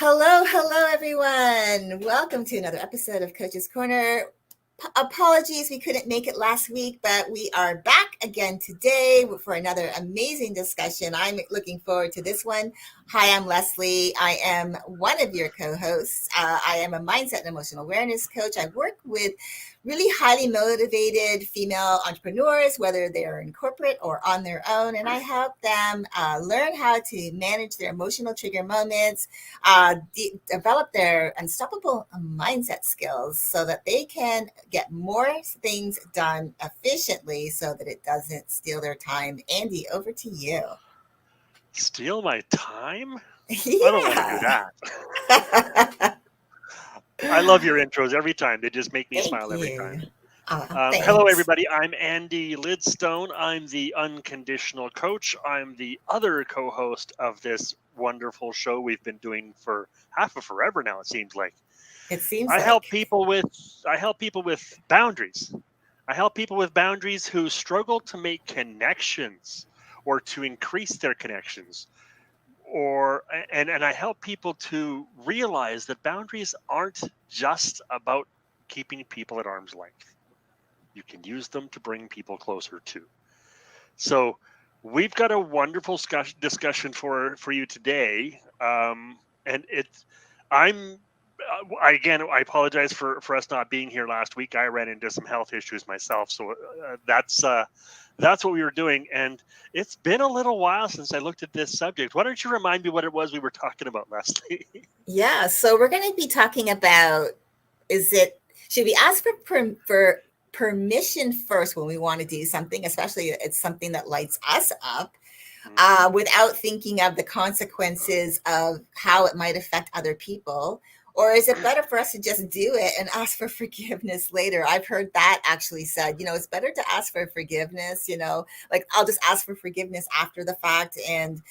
Hello, everyone. Welcome to another episode of Coach's Corner. Apologies, we couldn't make it last week, but we are back again today for another amazing discussion. I'm looking forward to this one. Hi, I'm Leslie. I am one of your co-hosts. I am a mindset and emotional awareness coach. I work with really highly motivated female entrepreneurs, whether they're in corporate or on their own, and I help them learn how to manage their emotional trigger moments, develop their unstoppable mindset skills so that they can get more things done efficiently so that it doesn't steal their time. Andy, over to you. Steal my time? Yeah. I don't want to do that. I love your intros every time. They just make me Thank smile every you. time. Hello, Thanks. everybody. I'm Andy Lidstone. I'm the unconditional coach. I'm the other co-host of this wonderful show we've been doing for half of forever now. It seems like It seems I help like. people with boundaries. I help people with boundaries who struggle to make connections or to increase their connections and I help people to realize that boundaries aren't just about keeping people at arm's length. You can use them to bring people closer too. So we've got a wonderful discussion for you today, and it's I'm again, I apologize for us not being here last week. I ran into some health issues myself, so that's what we were doing. And it's been a little while since I looked at this subject. Why don't you remind me what it was we were talking about, Leslie? Yeah, so we're going to be talking about should we ask for permission first when we want to do something, especially if it's something that lights us up, Mm-hmm. without thinking of the consequences of how it might affect other people? Or is it better for us to just do it and ask for forgiveness later? I've heard that actually said, it's better to ask for forgiveness, like I'll just ask for forgiveness after the fact and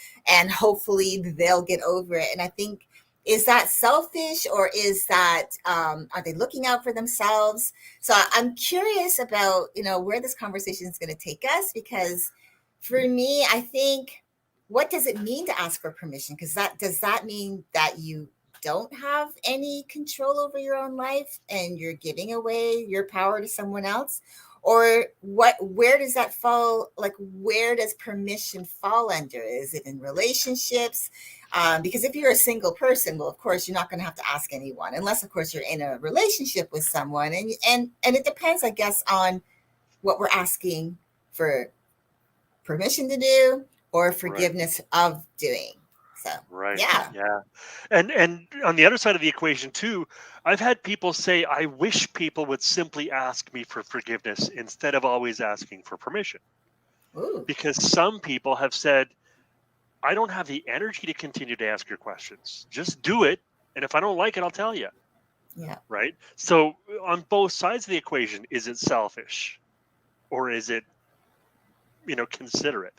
hopefully they'll get over it. And I think, is that selfish, or is that are they looking out for themselves? So I'm curious about, where this conversation is going to take us, because for me, I think, what does it mean to ask for permission? Because does that mean that you don't have any control over your own life and you're giving away your power to someone else? Or where does that fall? Like, where does permission fall under? Is it in relationships? Because if you're a single person, well, of course, you're not going to have to ask anyone, unless, of course, you're in a relationship with someone. And it depends, I guess, on what we're asking for permission to do or Right. forgiveness of doing. So, Right. yeah. Yeah. And on the other side of the equation too, I've had people say, I wish people would simply ask me for forgiveness instead of always asking for permission. Ooh, Because some people have said, I don't have the energy to continue to ask your questions. Just do it. And if I don't like it, I'll tell you. yeah. Right. So on both sides of the equation, is it selfish or is it, considerate?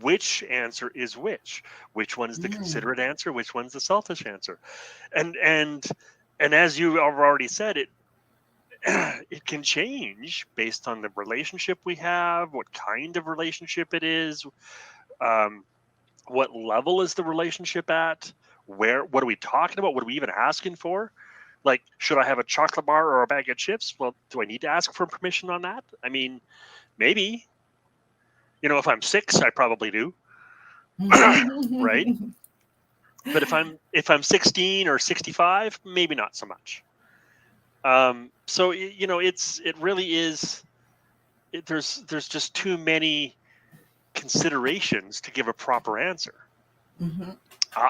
Which answer is which? Which one is the Mm, considerate answer? Which one's the selfish answer? And and and as you have already said, it it can change based on the relationship we have, what kind of relationship it is, um, what level is the relationship at, what are we talking about, what are we even asking for? Like, should I have a chocolate bar or a bag of chips? Well, do I need to ask for permission on that? I mean, maybe. If I'm 6, I probably do. Right. But if I'm 16 or 65, maybe not so much. So it really is. There's just too many considerations to give a proper answer. mhm.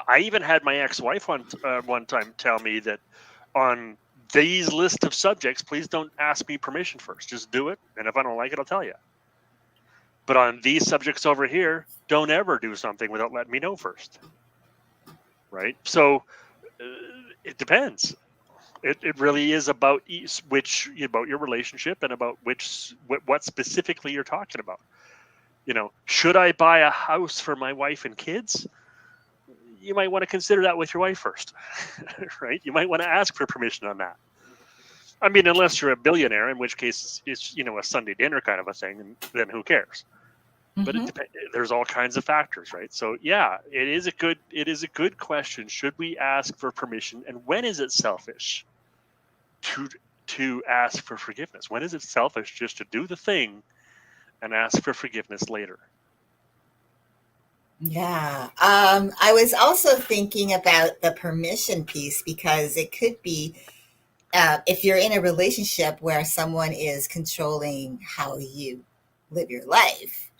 I even had my ex-wife one time tell me that on these list of subjects, please don't ask me permission first. Just do it, and if I don't like it, I'll tell you. But on these subjects over here, don't ever do something without letting me know first. Right. So it depends. It really is about about your relationship and about what specifically you're talking about. Should I buy a house for my wife and kids? You might want to consider that with your wife first. Right? You might want to ask for permission on that. I mean, unless you're a billionaire, in which case it's a Sunday dinner kind of a thing, and then who cares? but it Mm-hmm. depends. There's all kinds of factors, right? So yeah, it is a good question. Should we ask for permission, and when is it selfish to ask for forgiveness? When is it selfish just to do the thing and ask for forgiveness later? Yeah. I was also thinking about the permission piece because it could be if you're in a relationship where someone is controlling how you live your life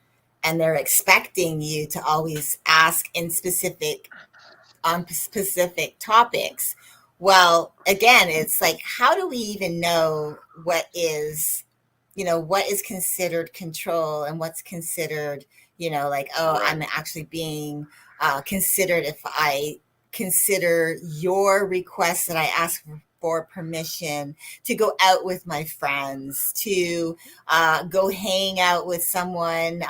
and they're expecting you to always ask in specific on specific topics. Well, again, it's like, how do we even know what is considered control and what's considered, like, oh, Right. I'm actually being considered if I consider your request that I ask for permission to go out with my friends, to go hang out with someone.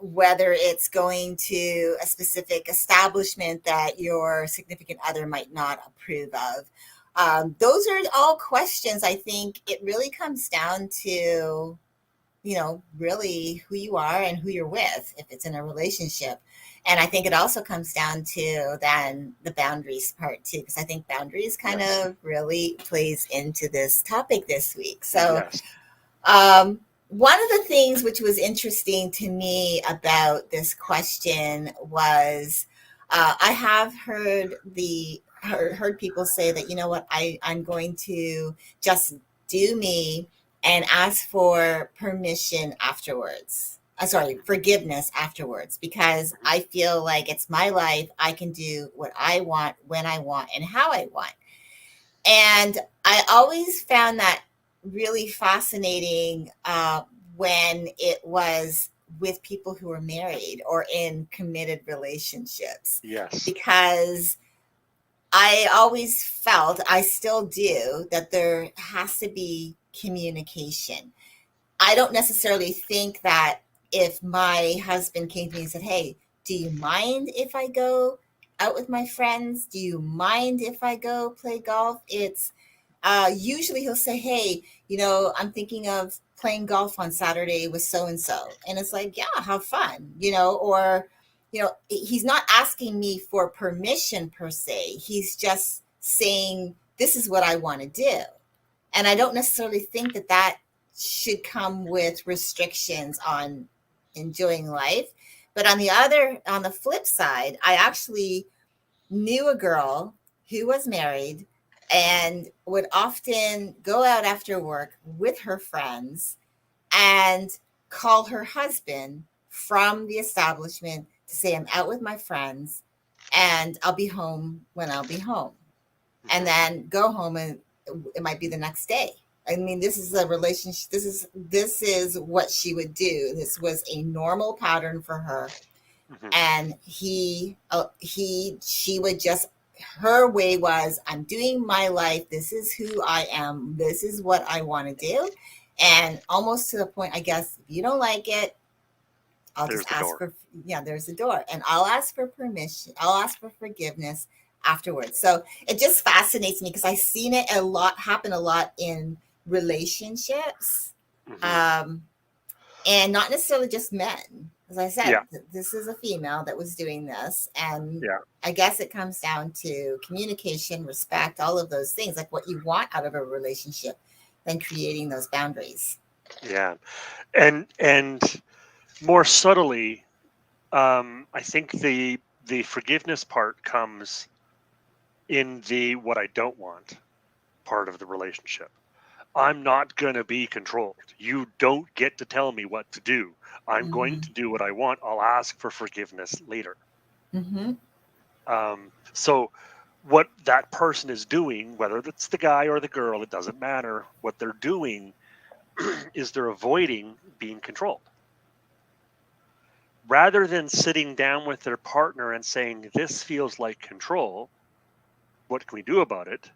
Whether it's going to a specific establishment that your significant other might not approve of. Those are all questions. I think it really comes down to, really who you are and who you're with if it's in a relationship. And I think it also comes down to then the boundaries part too, because I think boundaries kind Yes. of really plays into this topic this week. So Yes. one of the things which was interesting to me about this question was I have heard people say that, you know what, I'm going to just do me and ask for permission afterwards. Sorry, forgiveness afterwards, because Mhm. I feel like it's my life. I can do what I want, when I want, and how I want. And I always found that really fascinating when it was with people who were married or in committed relationships, Yes. because I always felt, I still do, that there has to be communication. I don't necessarily think that if my husband came to me and said, "Hey, do you mind if I go out with my friends? Do you mind if I go play golf?" It's usually he'll say, "Hey, I'm thinking of playing golf on Saturday with so and so." And it's like, "Yeah, have fun," or, he's not asking me for permission per se. He's just saying, "This is what I want to do." And I don't necessarily think that that should come with restrictions on enjoying life. But on the flip side, I actually knew a girl who was married and would often go out after work with her friends and call her husband from the establishment to say, "I'm out with my friends and I'll be home when I'll be home." And Hmm. then go home, and it might be the next day. I mean, this is a relationship. This is what she would do. This was a normal pattern for her. Hmm. And she would just, her way was, "I'm doing my life. This is who I am. This is what I want to do." And almost to the point, I guess, if you don't like it, I'll There's just the ask door. for, yeah, there's the door. And I'll ask for permission. I'll ask for forgiveness afterwards. So it just fascinates me because I've seen it happen a lot in relationships. Hmm. Um, and not necessarily just men. As I Yeah. said, this is a female that was doing this. And Yeah. I guess it comes down to communication, respect, all of those things, like what you want out of a relationship, then creating those boundaries. Yeah. And more subtly, I think the forgiveness part comes in the what I don't want part of the relationship. I'm not going to be controlled. You don't get to tell me what to do. I'm going Mm-hmm. to do what I want. I'll ask for forgiveness later. Mm-hmm. So, what that person is doing, whether it's the guy or the girl, it doesn't matter. What they're doing is they're avoiding being controlled. Rather than sitting down with their partner and saying, "This feels like control. What can we do about it?"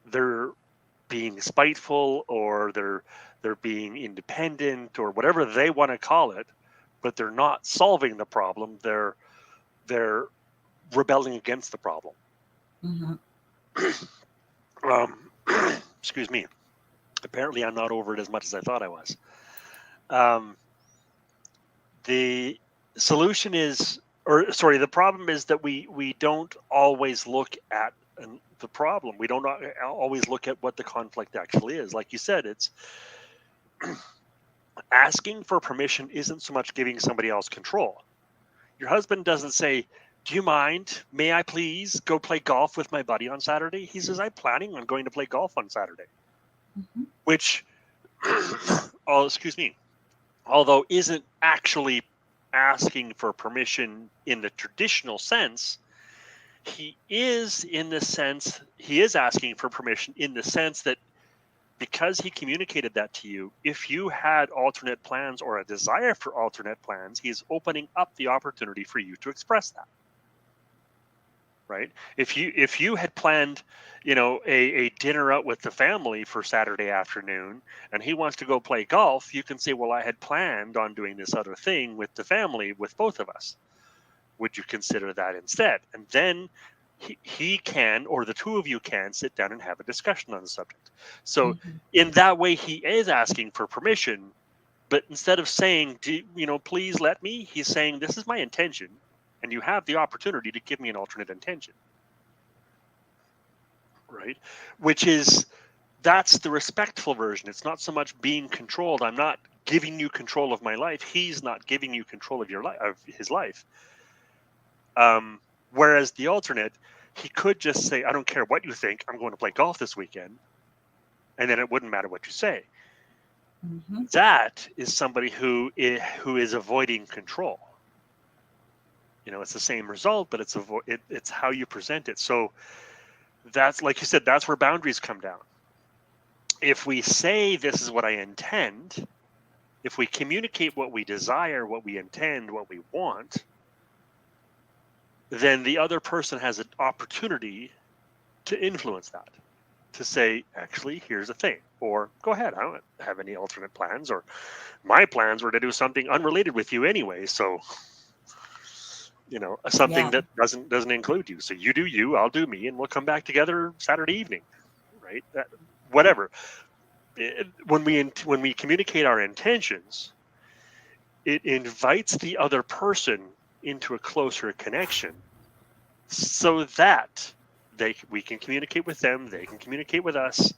They're being spiteful, or they're being independent, or whatever they want to call it, but they're not solving the problem. They're rebelling against the problem. Mm-hmm. um, excuse me. Apparently I'm not over it as much as I thought I was. um, the solution is, or sorry, the problem is that we don't always look at the problem. We don't always look at what the conflict actually is. Like you said, it's asking for permission isn't so much giving somebody else control. Your husband doesn't say, "Do you mind? May I please go play golf with my buddy on Saturday?" He says, "I'm planning on going to play golf on Saturday," which, oh, excuse me, although isn't actually asking for permission in the traditional sense, he is asking for permission in the sense that because he communicated that to you, if you had alternate plans or a desire for alternate plans, he's opening up the opportunity for you to express that. Right? If you had planned, a dinner out with the family for Saturday afternoon, and he wants to go play golf, you can say, "Well, I had planned on doing this other thing with the family, with both of us. Would you consider that instead?" And then he can, or the two of you can, sit down and have a discussion on the subject. So in that way, he is asking for permission, but instead of saying, "Please let me," he's saying, "This is my intention, and you have the opportunity to give me an alternate intention." Right? That's the respectful version. It's not so much being controlled. I'm not giving you control of my life. He's not giving you control of of his life. Whereas the alternate, he could just say, "I don't care what you think, I'm going to play golf this weekend," and then it wouldn't matter what you say. That is somebody who is avoiding control. It's the same result, but it's how you present it. So that's, like you said, that's where boundaries come down. If we say, "This is what I intend," if we communicate what we desire, what we intend, what we want, then the other person has an opportunity to influence that, to say, "Actually, here's the thing," or "Go ahead, I don't have any alternate plans," or "My plans were to do something unrelated with you anyway, so something that doesn't include you. So you do you, I'll do me, and we'll come back together Saturday evening," right? Whatever. When we communicate our intentions, it invites the other person into a closer connection, so that we can communicate with them, they can communicate with us,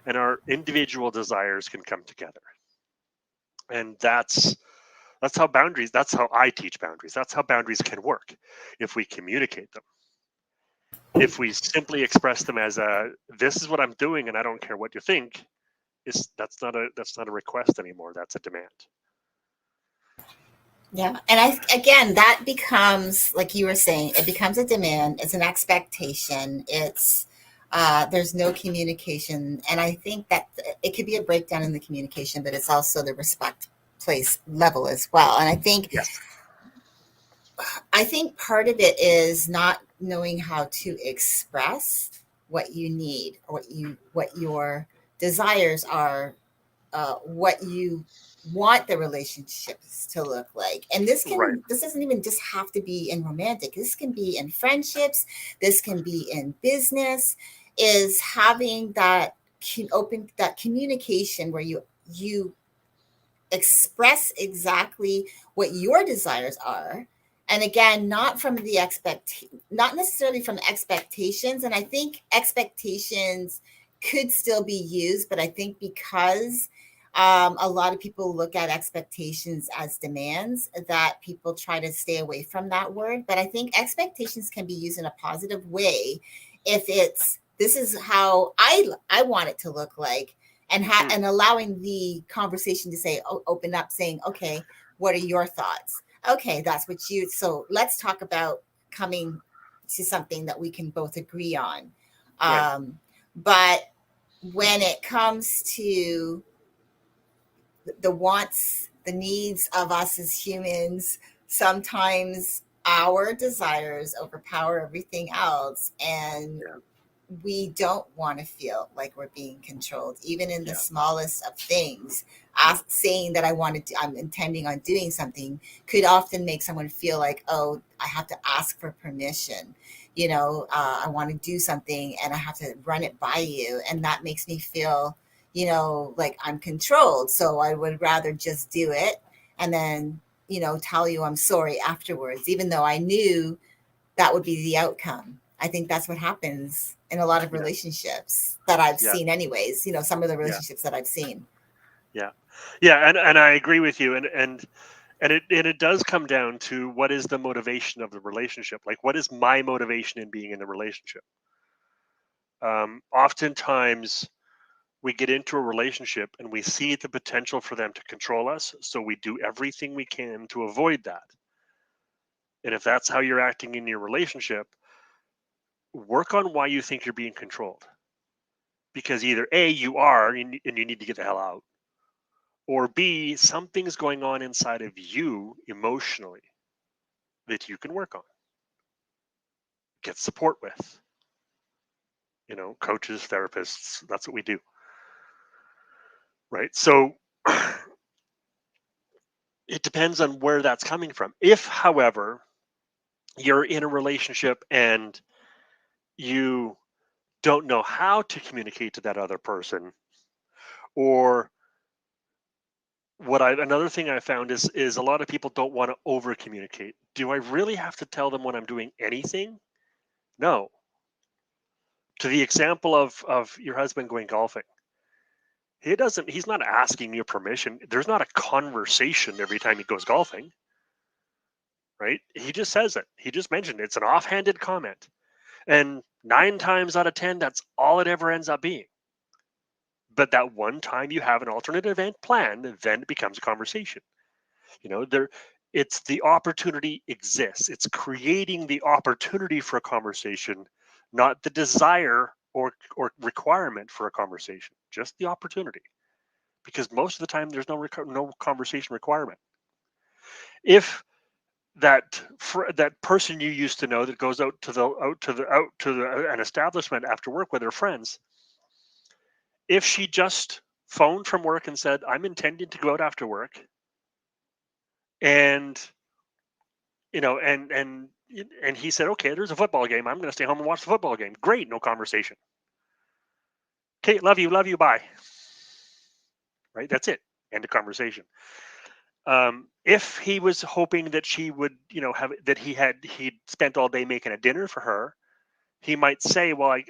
and our individual desires can come together. And that's how I teach boundaries. That's how boundaries can work, if we communicate them. If we simply express them as "This is what I'm doing, and I don't care what you think," that's not a request anymore. That's a demand. Yeah. And again, that becomes, like you were saying, it becomes a demand. It's an expectation. There's no communication. And I think that it could be a breakdown in the communication, but it's also the respect place level as well. And Yes. I think part of it is not knowing how to express what you need, or what your desires are, what you want the relationships to look like. And Right. this doesn't even just have to be in romantic. This can be in friendships, this can be in business, is having that communication where you express exactly what your desires are. And again, not necessarily from expectations. And I think expectations could still be used, but I think because a lot of people look at expectations as demands, that people try to stay away from that word. But I think expectations can be used in a positive way if it's, "This is how I want it to look like," and allowing the conversation to open up, saying, "Okay, what are your thoughts? Okay, that's what you, so let's talk about coming to something that we can both agree on." Right. But when it comes to the wants, the needs of us as humans, sometimes our desires overpower everything else, and Yeah. we don't want to feel like we're being controlled, even in the Yeah. smallest of things. Yeah. Saying that I'm intending on doing something could often make someone feel like, "Oh, I have to ask for permission. I want to do something and I have to run it by you." And that makes me feel, like I'm controlled. So I would rather just do it. And then tell you I'm sorry afterwards, even though I knew that would be the outcome. I think that's what happens in a lot of Yeah. relationships that I've Yeah. seen, anyways, some of the Yeah. relationships that I've seen. Yeah. Yeah. And I agree with you. And it does come down to what is the motivation of the relationship? Like, what is my motivation in being in the relationship? Oftentimes, we get into a relationship and we see the potential for them to control us, so we do everything we can to avoid that. And if that's how you're acting in your relationship, work on why you think you're being controlled. Because either A, you are and you need to get the hell out, or B, something's going on inside of you emotionally that you can work on, get support with. Coaches, therapists, that's what we do. Right. So it depends on where that's coming from. If, however, you're in a relationship and you don't know how to communicate to that other person, or another thing I found is a lot of people don't want to over communicate. Do I really have to tell them when I'm doing anything? No. To the example of your husband going golfing, he's not asking your permission. There's not a conversation every time he goes golfing, right? He just says it. He just mentioned it. It's an offhanded comment. And 9 times out of 10, that's all it ever ends up being. But that one time you have an alternate event planned, then it becomes a conversation. There, it's the opportunity exists. It's creating the opportunity for a conversation, not the desire or requirement for a conversation, just the opportunity. Because most of the time, there's no conversation requirement. If that person you used to know that goes out to an establishment after work with her friends, if she just phoned from work and said, I'm intending to go out after work, and and he said, okay, there's a football game, I'm going to stay home and watch the football game. Great. No conversation. Okay, love you, bye. Right, that's it. End of conversation. If he was hoping that she would have that he'd spent all day making a dinner for her, he might say, well, I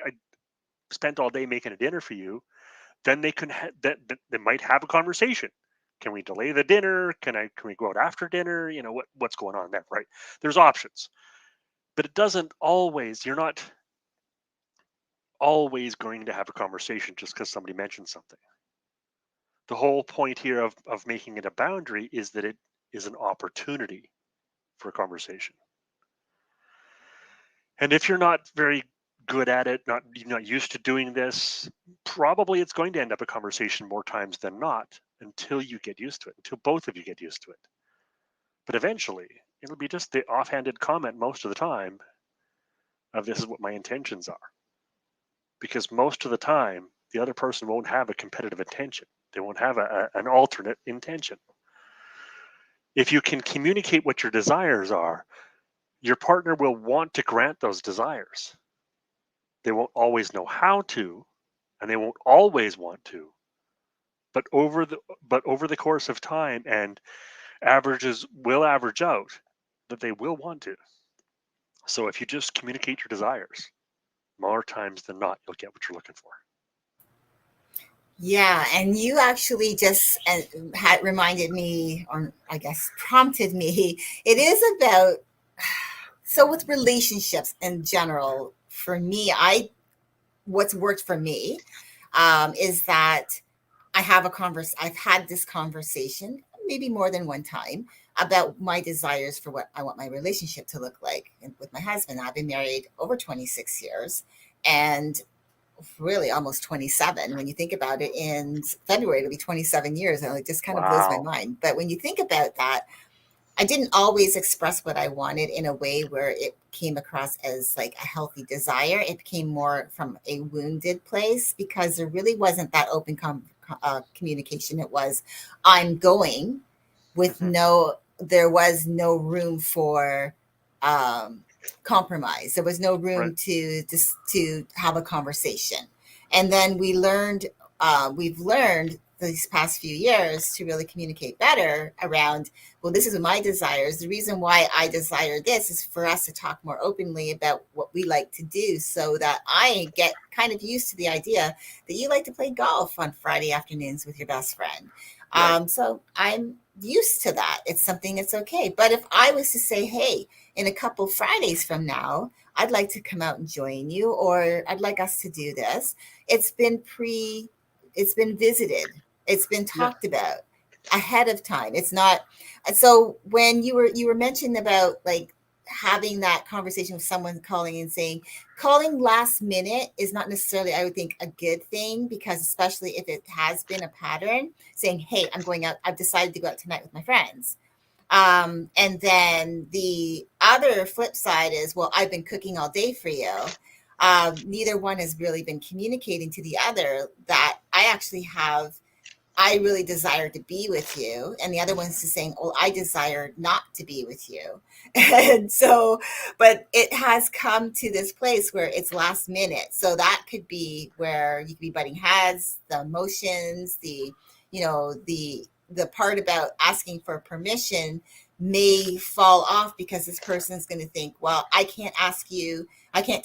spent all day making a dinner for you. Then they might have a conversation. Can we delay the dinner? Can we go out after dinner? What's going on there, right? There's options. But it doesn't always, you're not always going to have a conversation just because somebody mentions something. The whole point here of making it a boundary is that it is an opportunity for a conversation. And if you're not very good at it, you're not used to doing this, probably it's going to end up a conversation more times than not until you get used to it, until both of you get used to it. But eventually, it'll be just the offhanded comment most of the time of this is what my intentions are. Because most of the time, the other person won't have a competitive intention. They won't have an alternate intention. If you can communicate what your desires are, your partner will want to grant those desires. They won't always know how to, and they won't always want to. But over the course of time, and averages will average out, that they will want to. So if you just communicate your desires, more times than not, you'll get what you're looking for. Yeah, and you actually just had reminded me, or I guess prompted me. It is about, so with relationships in general, for me, what's worked for me is that I've had this conversation maybe more than one time about my desires for what I want my relationship to look like. And with my husband, I've been married over 26 years, and really almost 27 when you think about it. In February it'll be 27 years, and it just kind of blows my Wow. mind. But when you think about that, I didn't always express what I wanted in a way where it came across as like a healthy desire. It came more from a wounded place because there really wasn't that open communication. It was, I'm going, with Hmm. there was no room for um, compromise. There was no Right. room to have a conversation. And then we've learned these past few years to really communicate better around, well, this is my desires. The reason why I desire this is for us to talk more openly about what we like to do, so that I get kind of used to the idea that you like to play golf on Friday afternoons with your best friend. Right. So I'm used to that. It's something that's okay. But if I was to say, hey, in a couple Fridays from now, I'd like to come out and join you, or I'd like us to do this. It's been it's been visited. It's been Yeah. talked about ahead of time. It's not. So when you were mentioning about like having that conversation with someone calling and saying, calling last minute is not necessarily, I would think, a good thing, because especially if it has been a pattern, saying, hey, I'm going out, I've decided to go out tonight with my friends. And then the other flip side is, well, I've been cooking all day for you. Neither one has really been communicating to the other that I really desire to be with you. And the other one's just saying, oh, I desire not to be with you. And so, but it has come to this place where it's last minute. So that could be where you could be butting heads, the emotions, the part about asking for permission may fall off, because this person's going to think, well, I can't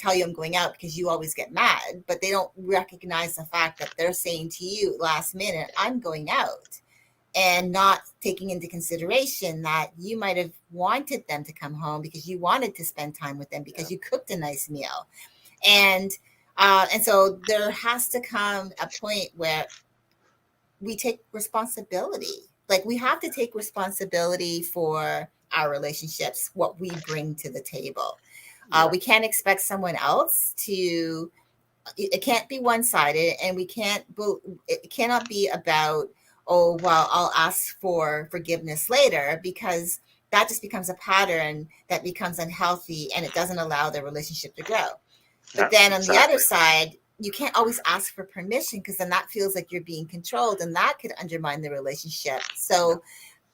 tell you I'm going out because you always get mad, but they don't recognize the fact that they're saying to you last minute, I'm going out, and not taking into consideration that you might have wanted them to come home because you wanted to spend time with them Yeah. because you cooked a nice meal. And and so there has to come a point where we take responsibility. Like, we have to take responsibility for our relationships, what we bring to the table. Yeah. We can't expect someone else to, it can't be one-sided, and it cannot be about, oh, well, I'll ask for forgiveness later, because that just becomes a pattern that becomes unhealthy, and it doesn't allow the relationship to grow. But Yeah. then on the other Exactly. side, you can't always ask for permission, because then that feels like you're being controlled, and that could undermine the relationship. Yeah. So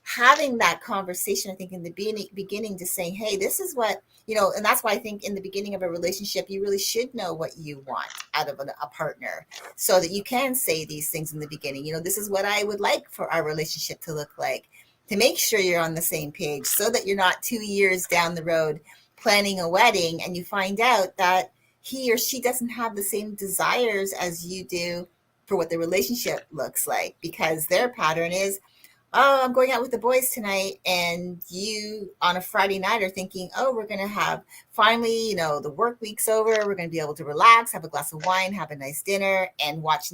having that conversation, I think, in the beginning, to saying, hey, this is what, and that's why I think in the beginning of a relationship, you really should know what you want out of a partner, so that you can say these things in the beginning. This is what I would like for our relationship to look like, to make sure you're on the same page, so that you're not 2 years down the road planning a wedding and you find out that he or she doesn't have the same desires as you do for what the relationship looks like, because their pattern is, oh, I'm going out with the boys tonight. And you on a Friday night are thinking, oh, we're going to have finally, the work week's over. We're going to be able to relax, have a glass of wine, have a nice dinner, and watch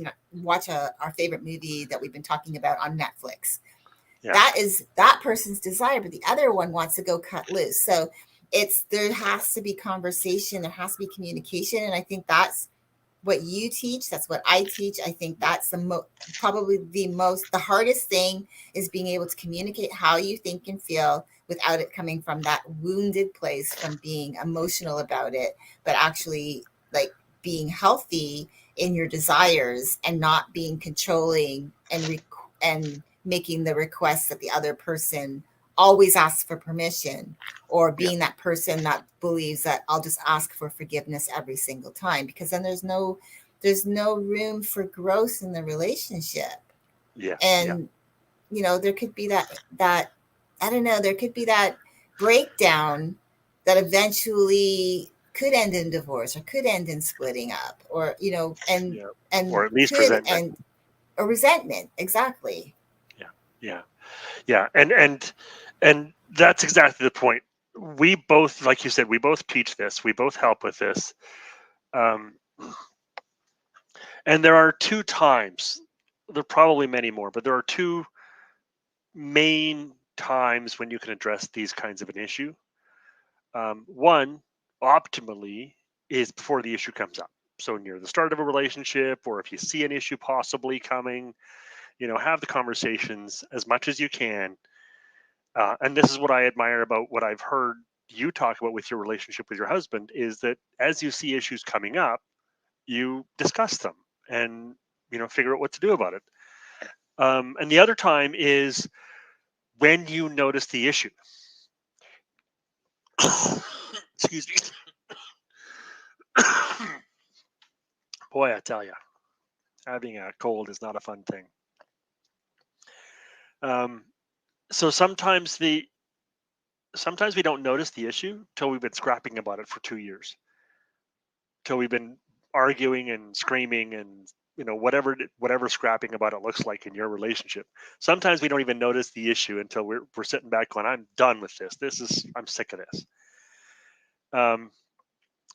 our favorite movie that we've been talking about on Netflix. Yeah. That is that person's desire, but the other one wants to go cut loose. So there has to be conversation, there has to be communication. And I think that's what you teach, that's what I teach. I think that's probably the hardest thing, is being able to communicate how you think and feel without it coming from that wounded place, from being emotional about it, but actually, like, being healthy in your desires, and not being controlling, and making the request that the other person always asks for permission, or Yeah. being that person that believes that I'll just ask for forgiveness every single time, because then there's no room for growth in the relationship. Yeah. Yeah. And there could be that I don't know, there could be that breakdown that eventually could end in divorce, or could end in splitting up, or Yeah. and Or at least could resentment. end a resentment. Exactly. Yeah. Yeah. Yeah. And that's exactly the point. We both, like you said, we both teach this. We both help with this. Um, and there are two times. There are probably many more, but there are two main times when you can address these kinds of an issue. One, optimally, is before the issue comes up. So near the start of a relationship, or if you see an issue possibly coming, have the conversations as much as you can. And this is what I admire about what I've heard you talk about with your relationship with your husband, is that as you see issues coming up, you discuss them and figure out what to do about it. And the other time is when you notice the issue. Excuse me. Boy, I tell you, having a cold is not a fun thing. Um, so sometimes we don't notice the issue till we've been scrapping about it for 2 years, till we've been arguing and screaming and whatever scrapping about it looks like in your relationship. Sometimes we don't even notice the issue until we're sitting back going, I'm done with this. I'm sick of this. Um,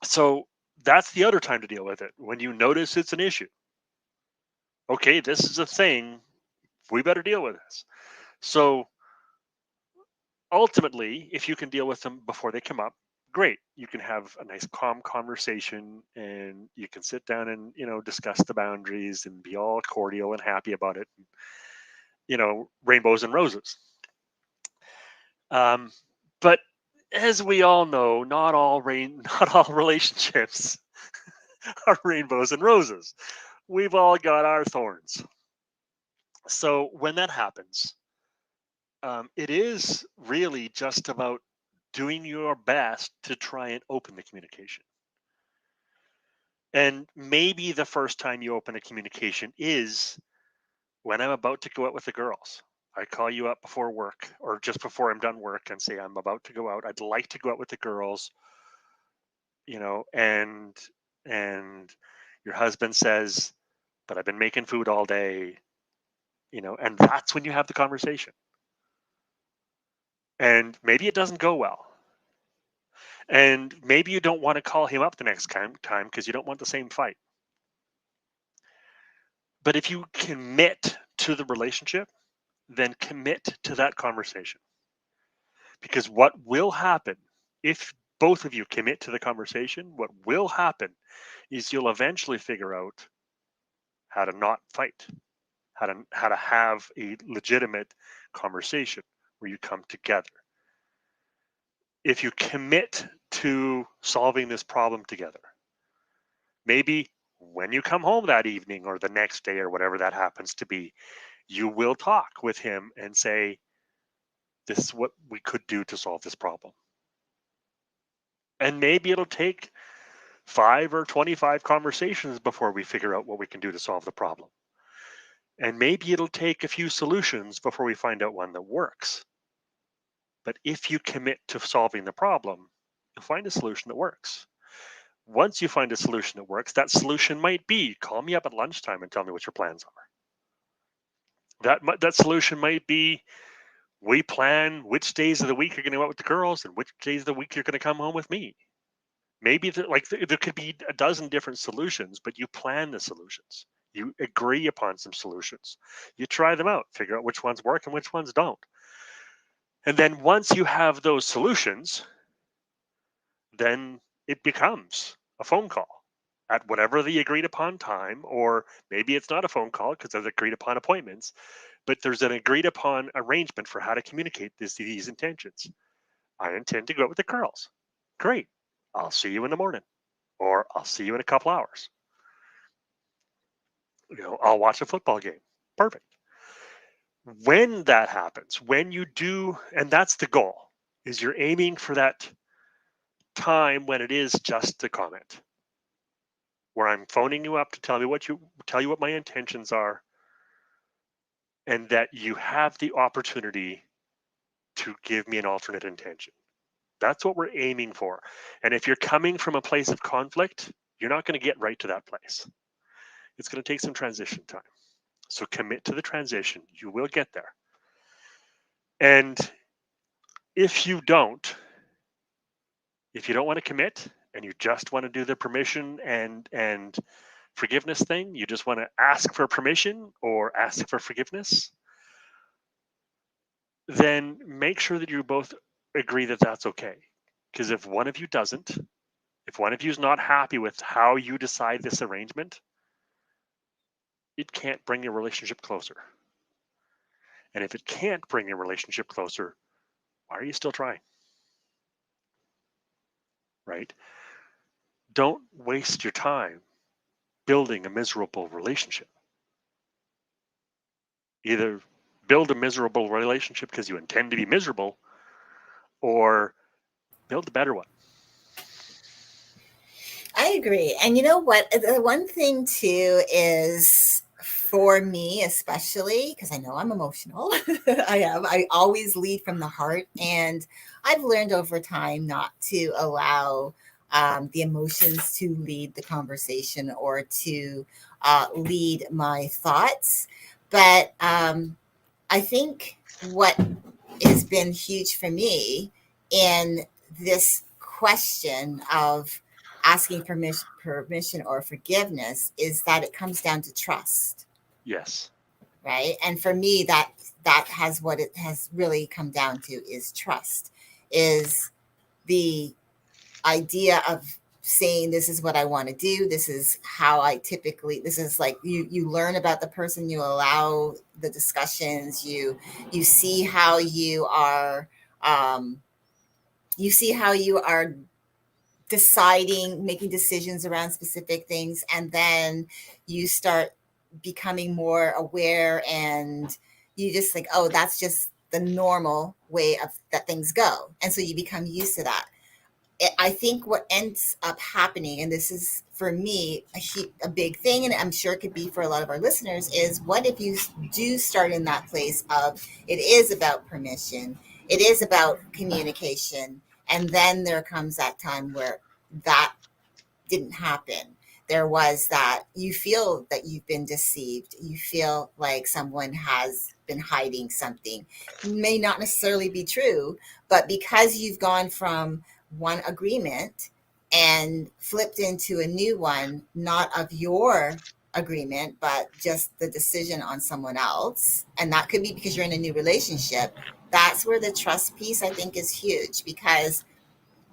so that's the other time to deal with it, when you notice it's an issue. Okay, this is a thing. We better deal with this. So ultimately, if you can deal with them before they come up, great. You can have a nice calm conversation, and you can sit down and discuss the boundaries and be all cordial and happy about it. Rainbows and roses. Um, but as we all know, not all relationships are rainbows and roses. We've all got our thorns. So when that happens, it is really just about doing your best to try and open the communication. And maybe the first time you open a communication is when I'm about to go out with the girls. I call you up before work or just before I'm done work and say, I'm about to go out. I'd like to go out with the girls, and your husband says, but I've been making food all day, and that's when you have the conversation. And maybe it doesn't go well. And maybe you don't want to call him up the next time because you don't want the same fight. But if you commit to the relationship, then commit to that conversation. Because what will happen if both of you commit to the conversation, what will happen is you'll eventually figure out how to not fight, how to have a legitimate conversation where you come together. If you commit to solving this problem together, maybe when you come home that evening or the next day or whatever that happens to be, you will talk with him and say, this is what we could do to solve this problem. And maybe it'll take 5 or 25 conversations before we figure out what we can do to solve the problem. And maybe it'll take a few solutions before we find out one that works. But if you commit to solving the problem, you'll find a solution that works. Once you find a solution that works, that solution might be call me up at lunchtime and tell me what your plans are. That solution might be we plan which days of the week you're going to go out with the girls and which days of the week you're going to come home with me. Maybe there could be a dozen different solutions, but you plan the solutions. You agree upon some solutions. You try them out, figure out which ones work and which ones don't. And then once you have those solutions, then it becomes a phone call at whatever the agreed upon time, or maybe it's not a phone call because there's agreed upon appointments, but there's an agreed upon arrangement for how to communicate these intentions. I intend to go out with the girls. Great. I'll see you in the morning, or I'll see you in a couple hours. I'll watch a football game. Perfect. When that happens, when you do, and that's the goal, is you're aiming for that time when it is just a comment, where I'm phoning you up to tell you what my intentions are, and that you have the opportunity to give me an alternate intention. That's what we're aiming for. And if you're coming from a place of conflict, you're not going to get right to that place. It's going to take some transition time. So commit to the transition. You will get there. And if you don't, want to commit and you just want to do the permission and forgiveness thing, you just want to ask for permission or ask for forgiveness, then make sure that you both agree that that's okay. Because if one of you doesn't, if one of you is not happy with how you decide this arrangement, it can't bring your relationship closer. And if it can't bring your relationship closer, why are you still trying? Right? Don't waste your time building a miserable relationship. Either build a miserable relationship because you intend to be miserable, or build a better one. I agree. And you know what? The one thing too is For me, especially because I know I'm emotional, I always lead from the heart. And I've learned over time not to allow the emotions to lead the conversation or to lead my thoughts. But I think what has been huge for me in this question of asking permission or forgiveness is that it comes down to trust, Yes. right? And for me, that has what it has really come down to is trust, is the idea of saying this is what I want to do, this is how I typically, this is like you learn about the person, you allow the discussions, you see how you are um you see how you are deciding, making decisions around specific things, and then you start becoming more aware, and you just think, oh, that's just the normal way of that things go, and so you become used to that. I think what ends up happening, and this is for me a big thing, and I'm sure it could be for a lot of our listeners, is what if you do start in that place of it is about permission, it is about communication, and then there comes that time where that didn't happen. There was that you feel that you've been deceived. You feel like someone has been hiding something. May not necessarily be true, but because you've gone from one agreement and flipped into a new one, not of your agreement, but just the decision on someone else, and that could be because you're in a new relationship, that's where the trust piece I think is huge, because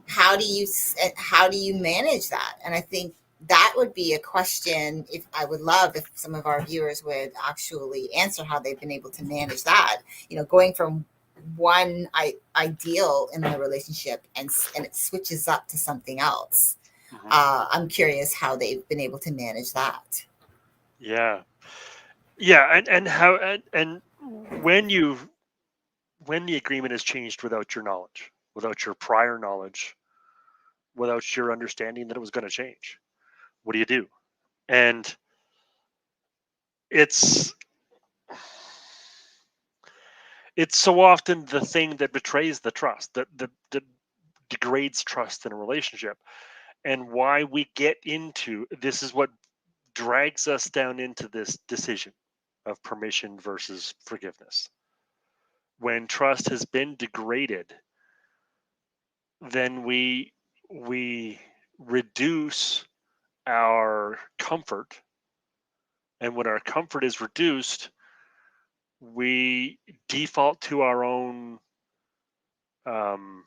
how do you manage that? And I think that would be a question, if I would love if some of our viewers would actually answer how they've been able to manage that, going from one ideal in the relationship, and it switches up to something else. Hmm. I'm curious how they've been able to manage that. Yeah. Yeah. And how, and when you, when the agreement is changed without your knowledge, without your prior knowledge, without your understanding that it was going to change, what do you do? And it's it's so often the thing that betrays the trust, that degrades trust in a relationship. And why we get into this is what drags us down into this decision of permission versus forgiveness. When trust has been degraded, then we reduce our comfort, and when our comfort is reduced, we default to our own um,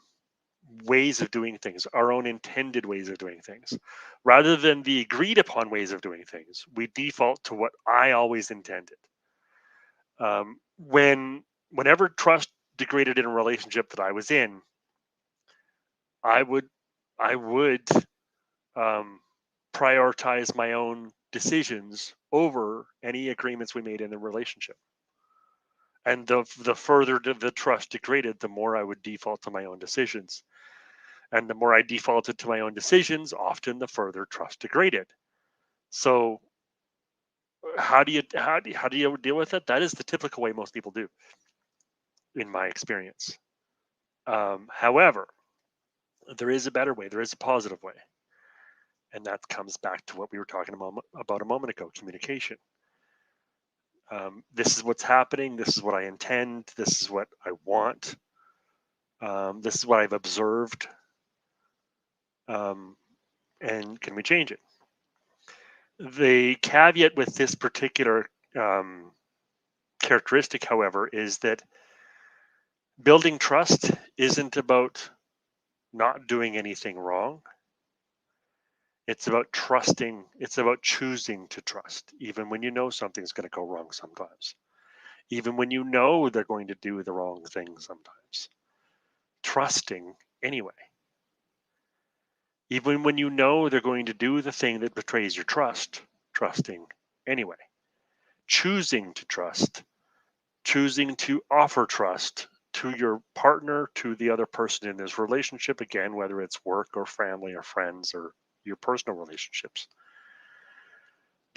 ways of doing things, our own intended ways of doing things, rather than the agreed upon ways of doing things. We default to what I always intended. Whenever trust degraded in a relationship that I was in, I would I would um, prioritize my own decisions over any agreements we made in the relationship. And the further the trust degraded, the more I would default to my own decisions. And the more I defaulted to my own decisions, often the further trust degraded. So how do you deal with it? That is the typical way most people do, in my experience. However, there is a better way. There is a positive way, and that comes back to what we were talking about a moment ago: communication. This is what's happening. This is what I intend. This is what I want. This is what I've observed. Um, and can we change it? The caveat with this particular um, characteristic, however, is that building trust isn't about not doing anything wrong. It's about trusting. It's about choosing to trust, even when you know something's going to go wrong sometimes, even when you know they're going to do the wrong thing sometimes. Trusting anyway. Even when you know they're going to do the thing that betrays your trust, trusting anyway. Choosing to trust, choosing to offer trust to your partner, to the other person in this relationship, again, whether it's work or family or friends or your personal relationships.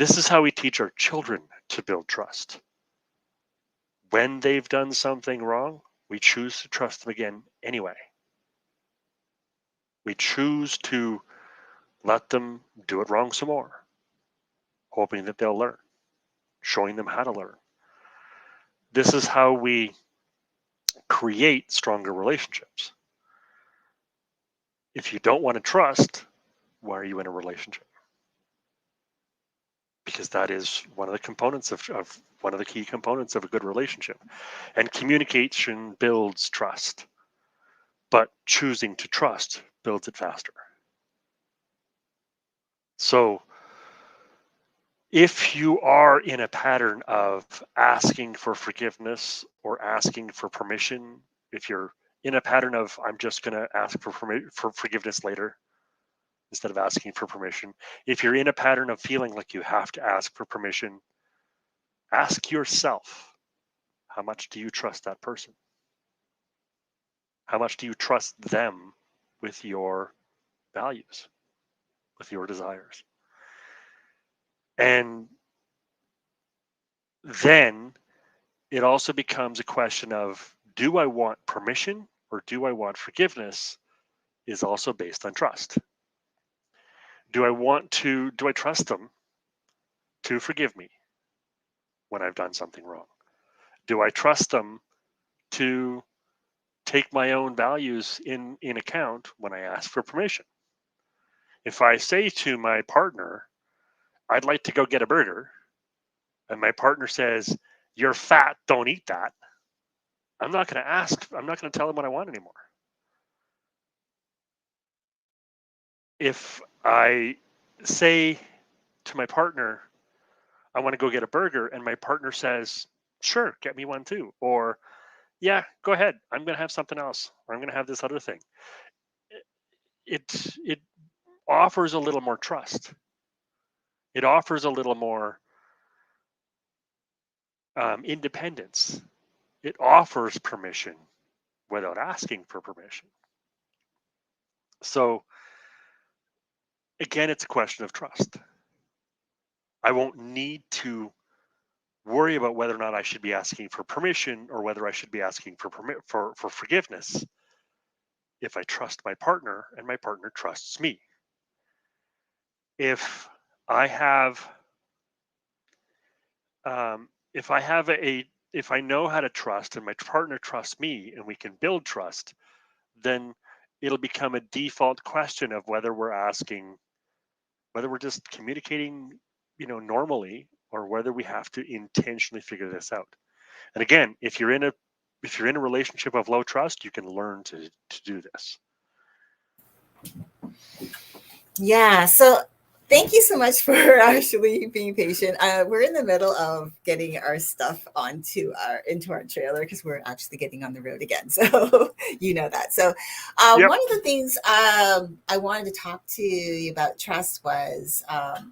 This is how we teach our children to build trust. When they've done something wrong, we choose to trust them again anyway. We choose to let them do it wrong some more, hoping that they'll learn, showing them how to learn. This is how we create stronger relationships. If you don't want to trust, why are you in a relationship? Because that is one of the components of one of the key components of a good relationship. And communication builds trust, but choosing to trust builds it faster. So if you are in a pattern of asking for forgiveness or asking for permission, if you're in a pattern of I'm just going to ask for forgiveness later instead of asking for permission, if you're in a pattern of feeling like you have to ask for permission, ask yourself, how much do you trust that person? How much do you trust them with your values, with your desires? And then it also becomes a question of, do I want permission or do I want forgiveness, is also based on trust. Do I trust them to forgive me when I've done something wrong? Do I trust them to take my own values in account when I ask for permission? If I say to my partner, I'd like to go get a burger, and my partner says, you're fat, don't eat that, I'm not going to tell them what I want anymore. If I say to my partner, I want to go get a burger, and my partner says, sure, get me one too. Or, yeah, go ahead, I'm going to have something else, or I'm going to have this other thing. It offers a little more trust. It offers a little more independence. It offers permission without asking for permission. So again, it's a question of trust. I won't need to worry about whether or not I should be asking for permission or whether I should be asking for forgiveness if I trust my partner and my partner trusts me. If I have if I have if I know how to trust and my partner trusts me and we can build trust, then it'll become a default question of whether we're just communicating, normally, or whether we have to intentionally figure this out. And again, if you're in a relationship of low trust, you can learn to do this. Yeah. So thank you so much for actually being patient. We're in the middle of getting our stuff into our trailer because we're actually getting on the road again. So you know that. So Yep. one of the things I wanted to talk to you about trust was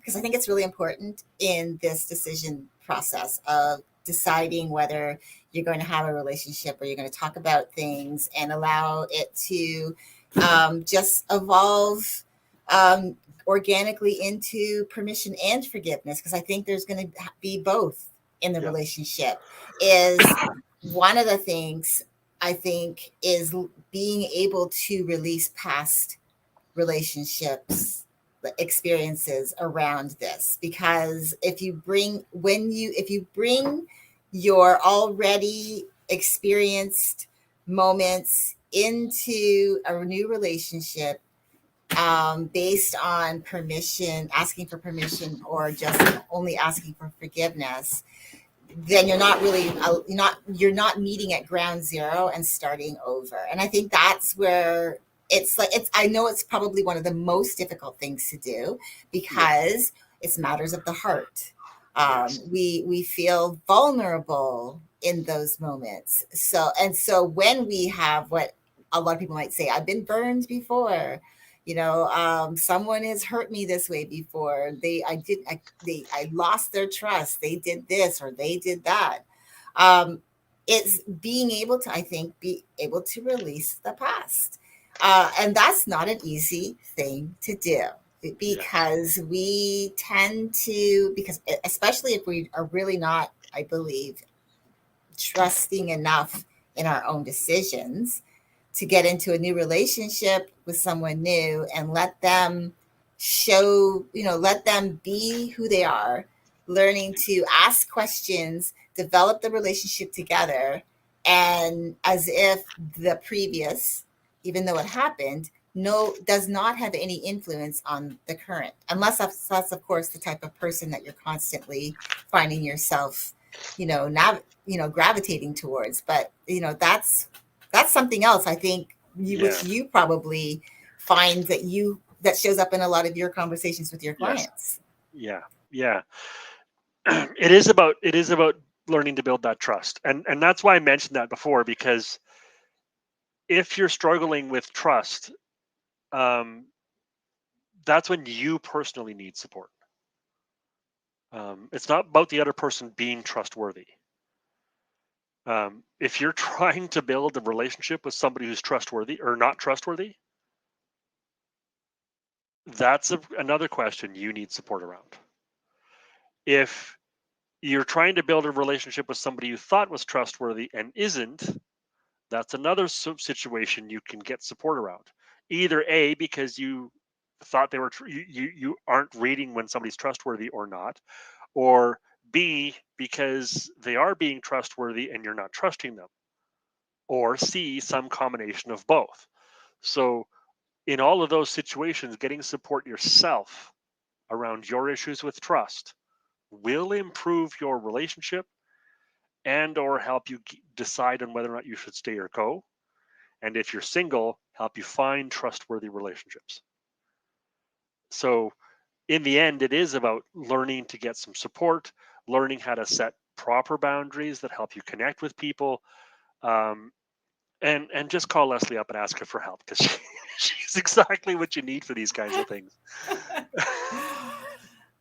because I think it's really important in this decision process of deciding whether you're going to have a relationship or you're going to talk about things and allow it to just evolve organically into permission and forgiveness, because I think there's going to be both in the Yep. relationship. Is one of the things I think is being able to release past relationships experiences around this, because if you bring your already experienced moments into a new relationship based on permission, asking for permission, or just only asking for forgiveness, then you're not meeting at ground zero and starting over. And I think that's where I know it's probably one of the most difficult things to do because it's matters of the heart. Yes. We feel vulnerable in those moments. So when we have what a lot of people might say, I've been burned before. Someone has hurt me this way before. I lost their trust. They did this or they did that. Um, it's being able to, I think, be able to release the past. And that's not an easy thing to do. Yeah. because we tend to, because especially if we are really not, I believe, trusting enough in our own decisions to get into a new relationship with someone new and let them show, let them be who they are, learning to ask questions, develop the relationship together, and as if the previous, even though it happened, no, does not have any influence on the current, unless that's of course the type of person that you're constantly finding yourself, gravitating towards. But that's something else, I think, Yeah. which you probably find that shows up in a lot of your conversations with your Yes. clients. Yeah. Yeah. It is about learning to build that trust. And that's why I mentioned that before, because if you're struggling with trust, um, that's when you personally need support. It's not about the other person being trustworthy. If you're trying to build a relationship with somebody who's trustworthy or not trustworthy, that's another question you need support around. If you're trying to build a relationship with somebody you thought was trustworthy and isn't, that's another situation you can get support around. Either A, because you thought they were you aren't reading when somebody's trustworthy or not, or B, because they are being trustworthy and you're not trusting them, or C, some combination of both. So in all of those situations, getting support yourself around your issues with trust will improve your relationship and or help you decide on whether or not you should stay or go. And if you're single, help you find trustworthy relationships. So in the end, it is about learning to get some support, learning how to set proper boundaries that help you connect with people, um, and just call Leslie up and ask her for help, because she's exactly what you need for these kinds of things.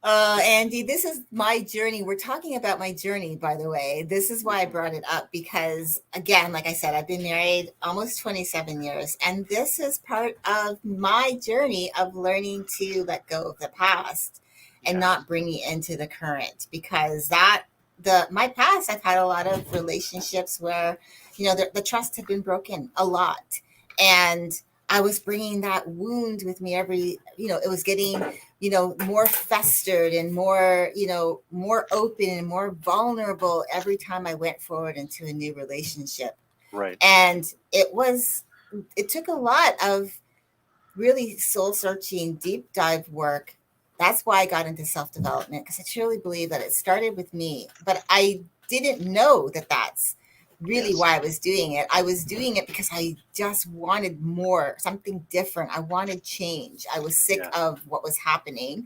Andy, this is my journey. We're talking about my journey, by the way. This is why I Mhm. brought it up because, again, like I said, I've been married almost 27 years, and this is part of my journey of learning to let go of the past and Yes. not bring it into the current. Because my past, I've had a lot of relationships where, the trust had been broken a lot, and I was bringing that wound with me it was getting more festered and more, more open and more vulnerable every time I went forward into a new relationship. Right. And it took a lot of really soul searching, deep dive work. That's why I got into self development, because I truly believe that it started with me. But I didn't know that that's really Yes. why I was doing it. I was doing it because I just wanted more, something different. I wanted change. I was sick Yeah. of what was happening.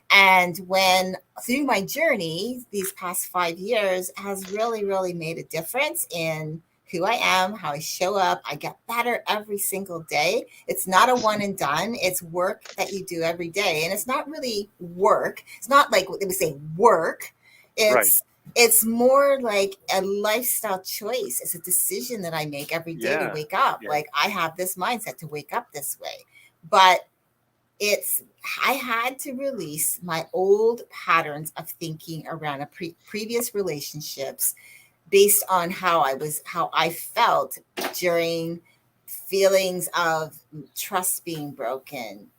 And when through my journey, these past 5 years has really, really made a difference in who I am, how I show up. I get better every single day. It's not a Yes. one and done. It's work that you do every day. And it's not really work. It's not like what they would say work. Right. It's more like a lifestyle choice. It's a decision that I make every day to Yeah. wake up. Yeah. Like I have this mindset to wake up this way. But it's I had to release my old patterns of thinking around previous relationships based on how I felt during feelings of trust being broken,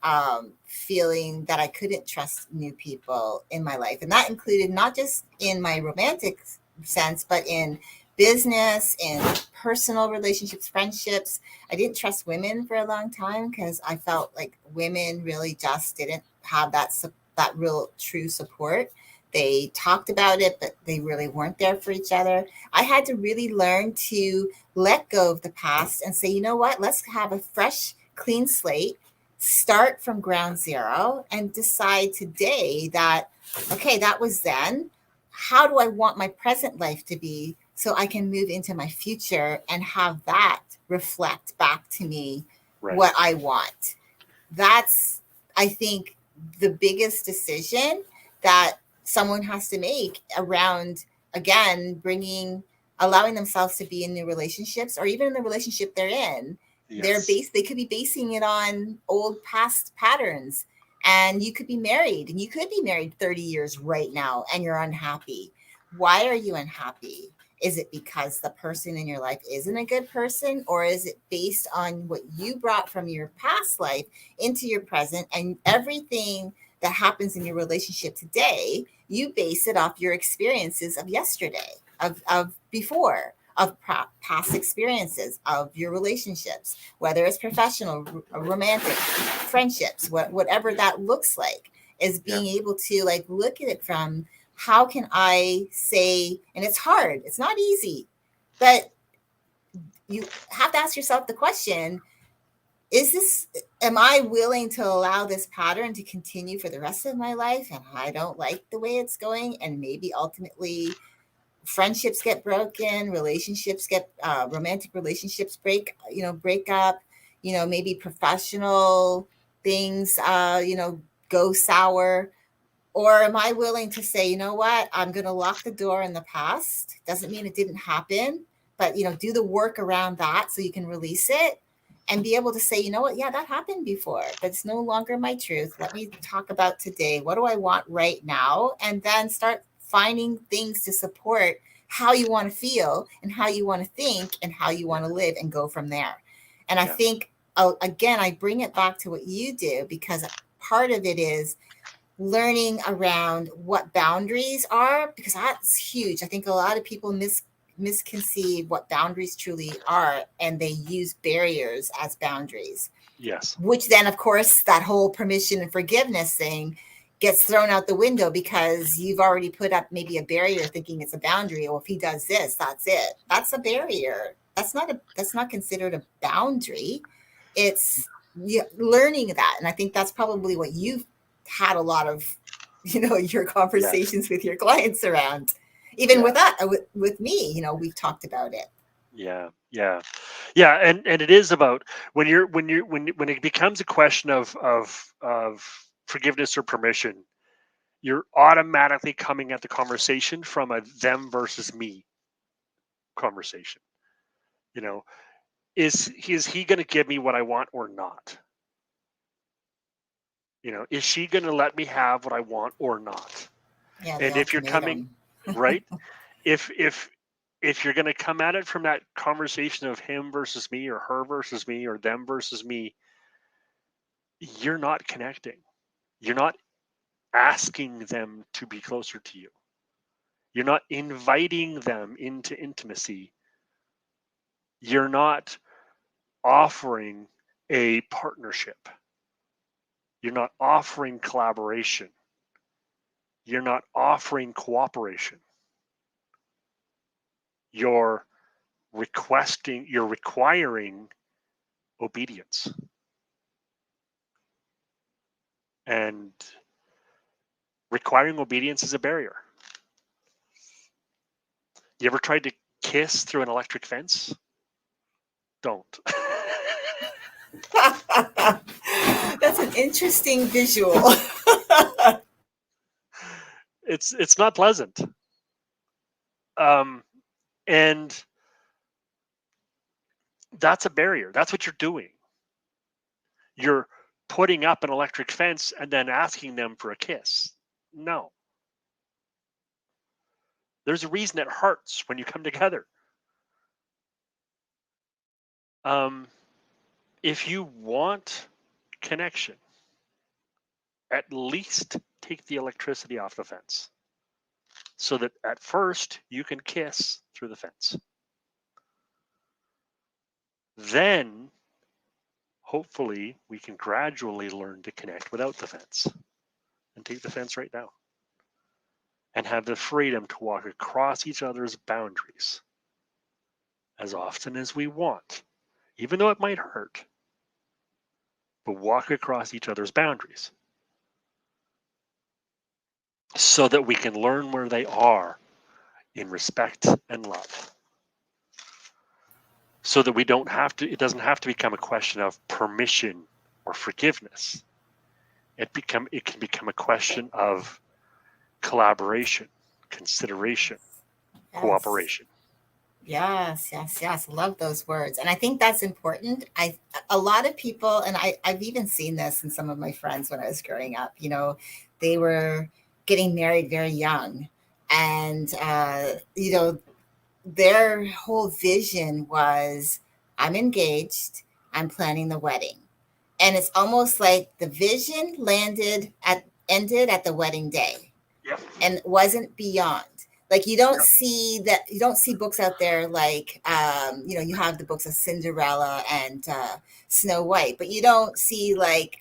feeling that I couldn't trust new people in my life. And that included not just in my romantic sense, but in business, in personal relationships, friendships. I didn't trust women for a long time because I felt like women really just didn't have that real true support. They talked about it, but they really weren't there for each other. I had to really learn to let go of the past and say, you know what, let's have a fresh, clean slate, start from ground zero, and decide today that, okay, that was then. How do I want my present life to be so I can move into my future and have that reflect back to me Right. what I want? That's, I think, the biggest decision that someone has to make around, again, allowing themselves to be in new relationships, or even in the relationship they're in. Yes. They could be basing it on old past patterns, And you could be married, and you could be married 30 years right now, and you're unhappy. Why are you unhappy? Is it because the person in your life isn't a good person, or is it based on what you brought from your past life into your present, and everything that happens in your relationship today, you base it off your experiences of yesterday, of before, of past experiences of your relationships, whether it's professional, romantic, friendships, whatever that looks like, is Yeah. being able to like look at it from, how can I say, and it's hard, it's not easy, but you have to ask yourself the question, is this, am I willing to allow this pattern to continue for the rest of my life? And I don't like the way it's going. And maybe ultimately friendships get broken, relationships get, romantic relationships break up, maybe professional things, go sour. Or am I willing to say, you know what, I'm going to lock the door in the past? Doesn't mean it didn't happen, but, do the work around that so you can release it and be able to say, you know what, yeah, that happened before, but it's no longer my truth. Let me talk about today. What do I want right now? And then start finding things to support how you want to feel and how you want to think and how you want to live, and go from there. And I Yeah. think, again, I bring it back to what you do, because part of it is learning around what boundaries are, because that's huge. I think a lot of people misconceive what boundaries truly are, and they use barriers as boundaries, Yes. which then of course that whole permission and forgiveness thing gets thrown out the window, because you've already put up maybe a barrier thinking it's a boundary. Or if he does this, that's it, that's a barrier. That's not considered a boundary. It's learning that. And I think that's probably what you've had a lot of, your Yes. conversations with your clients around. Even Yeah. with that, with me, we've talked about it. Yeah. Yeah. Yeah. And it is about when it becomes a question of forgiveness or permission, you're automatically coming at the conversation from a them versus me conversation. You know, is he going to give me what I want or not? Is she going to let me have what I want or not? Yeah, the And if you're coming ultimatum. right, if you're going to come at it from that conversation of him versus me, or her versus me, or them versus me, you're not connecting. You're not asking them to be closer to you. You're not inviting them into intimacy. You're not offering a partnership. You're not offering collaboration. You're not offering cooperation. You're you're requiring obedience. And requiring obedience is a barrier. You ever tried to kiss through an electric fence? Don't. That's an interesting visual. It's not pleasant. Um, and that's a barrier. That's what you're doing. You're putting up an electric fence and then asking them for a kiss. No. There's a reason it hurts when you come together. Um, if you want connection, at least take the electricity off the fence so that at first you can kiss through the fence. Then, hopefully, we can gradually learn to connect without the fence and take the fence right down and have the freedom to walk across each other's boundaries as often as we want, even though it might hurt, but walk across each other's boundaries so that we can learn where they are in respect and love. So that it doesn't have to become a question of permission or forgiveness. It can become a question of collaboration, consideration, Yes. cooperation. Yes, yes, yes. Love those words. And I think that's important. A lot of people, and I've even seen this in some of my friends when I was growing up, they were getting married very young. And, their whole vision was, I'm engaged, I'm planning the wedding. And it's almost like the vision ended at the wedding day Yep. and wasn't beyond. Like Yep. you don't see books out there like you have the books of Cinderella and Snow White, but you don't see like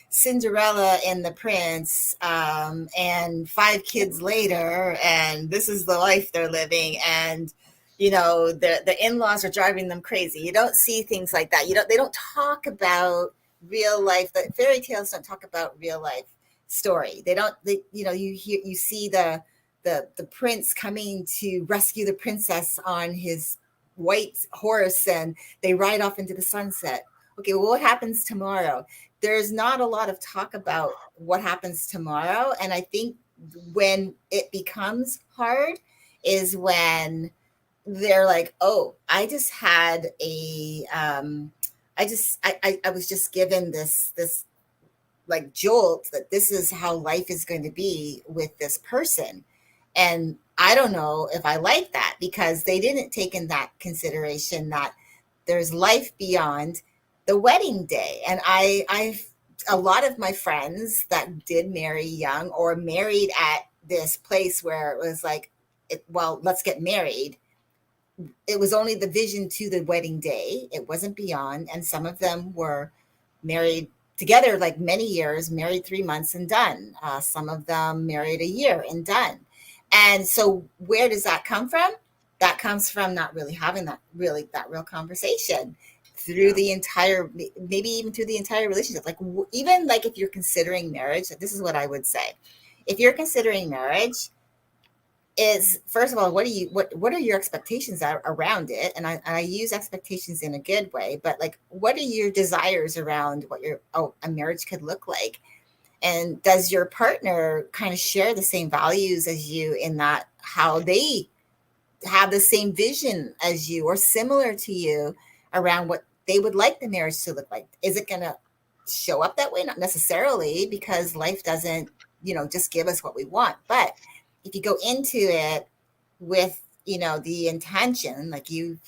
Cinderella and the prince and five kids later, and this is the life they're living, and the in-laws are driving them crazy. You don't see things like that. They don't talk about real life. The fairy tales don't talk about real life story. They don't. You see the prince coming to rescue the princess on his white horse, and they ride off into the sunset. Okay, well, what happens tomorrow? There's not a lot of talk about what happens tomorrow, and I think when it becomes hard is when they're like, oh, I just had a I was just given this like jolt that this is how life is going to be with this person. And I don't know if I like that, because they didn't take in that consideration that there's life beyond the wedding day. And I've a lot of my friends that did marry young or married at this place where it was like, well, let's get married. It was only the vision to the wedding day. It wasn't beyond. And some of them were married together like many years, married 3 months and done. Some of them married a year and done. And so where does that come from? That comes from not really having that real conversation through Yeah. the entire, maybe even through the entire relationship. Like even like if you're considering marriage, this is what I would say. If you're considering marriage, is first of all, what are your expectations around it? And I use expectations in a good way, but like, what are your desires around what a marriage could look like? And does your partner kind of share the same values as you, in that how they have the same vision as you or similar to you around what they would like the marriage to look like? Is it going to show up that way? Not necessarily, because life doesn't, just give us what we want. But if you go into it with, the intention, like you've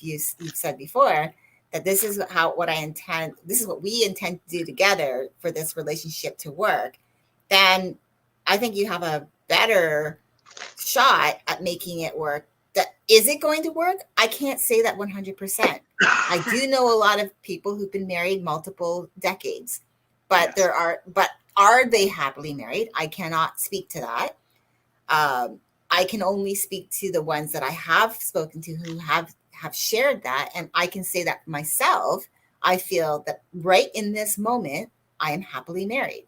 said before, that this is what I intend, this is what we intend to do together for this relationship to work, then I think you have a better shot at making it work. That is it going to work? I can't say that 100%. I do know a lot of people who've been married multiple decades, but Yes. are they happily married? I cannot speak to that. I can only speak to the ones that I have spoken to who have shared that, and I can say that for myself. I feel that right in this moment, I am happily married.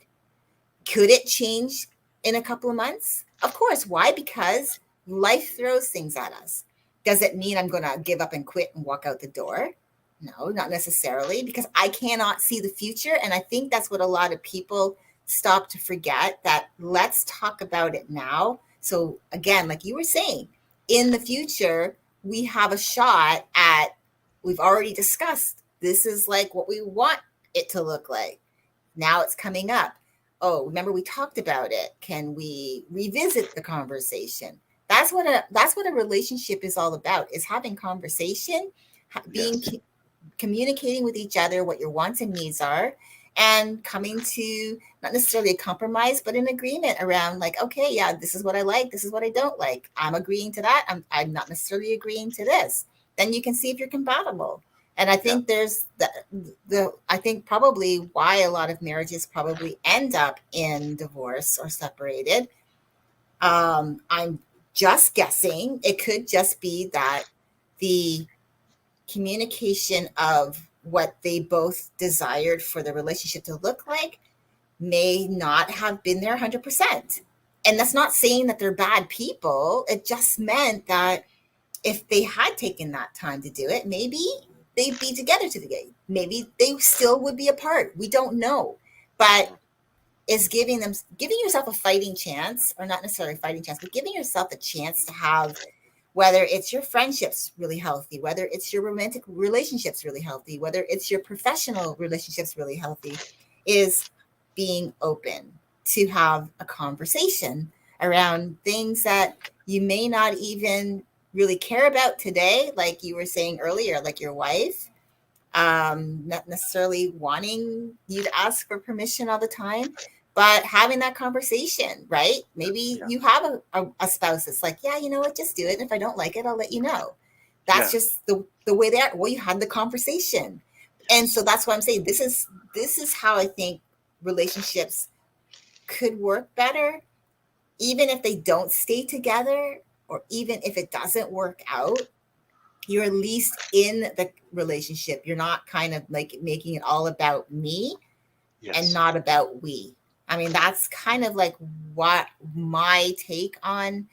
Could it change in a couple of months? Of course. Why? Because life throws things at us. Does it mean I'm going to give up and quit and walk out the door? No, not necessarily, because I cannot see the future. And I think that's what a lot of people stop to forget, that let's talk about it now. So, again, like you were saying, in the future, we have a shot at, we've already discussed, this is like what we want it to look like. Now it's coming up. Oh, remember we talked about it. Can we revisit the conversation? That's what a relationship is all about, is having conversation, being Yes. communicating with each other what your wants and needs are, and coming to not necessarily a compromise, but an agreement around like, okay, yeah, this is what I like, this is what I don't like. I'm agreeing to that. I'm not necessarily agreeing to this. Then you can see if you're compatible. And I Yeah. think there's the I think probably why a lot of marriages probably end up in divorce or separated. I'm just guessing. It could just be that the communication of what they both desired for the relationship to look like may not have been there 100%. And that's not saying that they're bad people. It just meant that if they had taken that time to do it, maybe they'd be together today. Maybe they still would be apart. We don't know. But Mhm. is giving yourself a fighting chance, or not necessarily a fighting chance, but giving yourself a chance to have whether it's your friendships really healthy, whether it's your romantic relationships really healthy, whether it's your professional relationships really healthy, is being open to have a conversation around things that you may not even really care about today, like you were saying earlier, like your wife, not necessarily wanting you to ask for permission all the time, but having that conversation, right? Maybe Yeah. you have a spouse that's like, yeah, you know what, just do it. And if I don't like it, I'll let you know. That's Yeah. just the way they are. Well, you had the conversation. And so Yes. that's why I'm saying this is how I think relationships could work better, even if they don't stay together, or even if it doesn't work out, you're at least in the relationship. You're not kind of like making it all about me and Yes. not about we. I mean, that's kind of like what my take on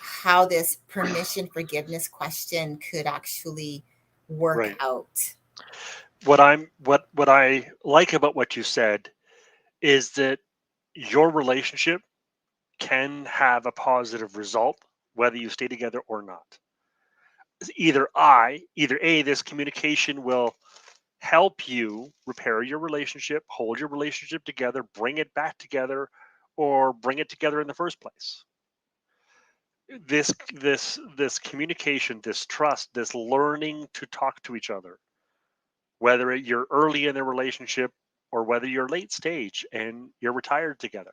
how this permission forgiveness question could actually work Right. out. What I like about what you said is that your relationship can have a positive result whether you stay together or not. Either A, this communication will help you repair your relationship, hold your relationship together, bring it back together, or bring it together in the first place. This communication, this trust, this learning to talk to each other, whether you're early in the relationship or whether you're late stage and you're retired together.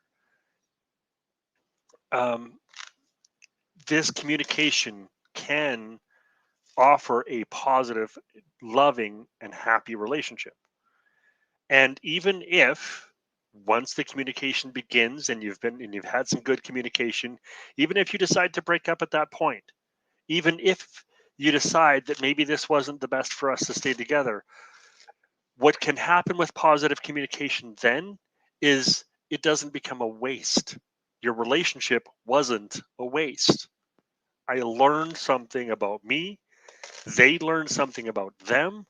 Um, this communication can offer a positive, loving, and happy relationship. And even if once the communication begins and you've had some good communication, even if you decide to break up at that point, even if you decide that maybe this wasn't the best for us to stay together, what can happen with positive communication then is it doesn't become a waste. Your relationship wasn't a waste. I learned something about me. They learned something about them.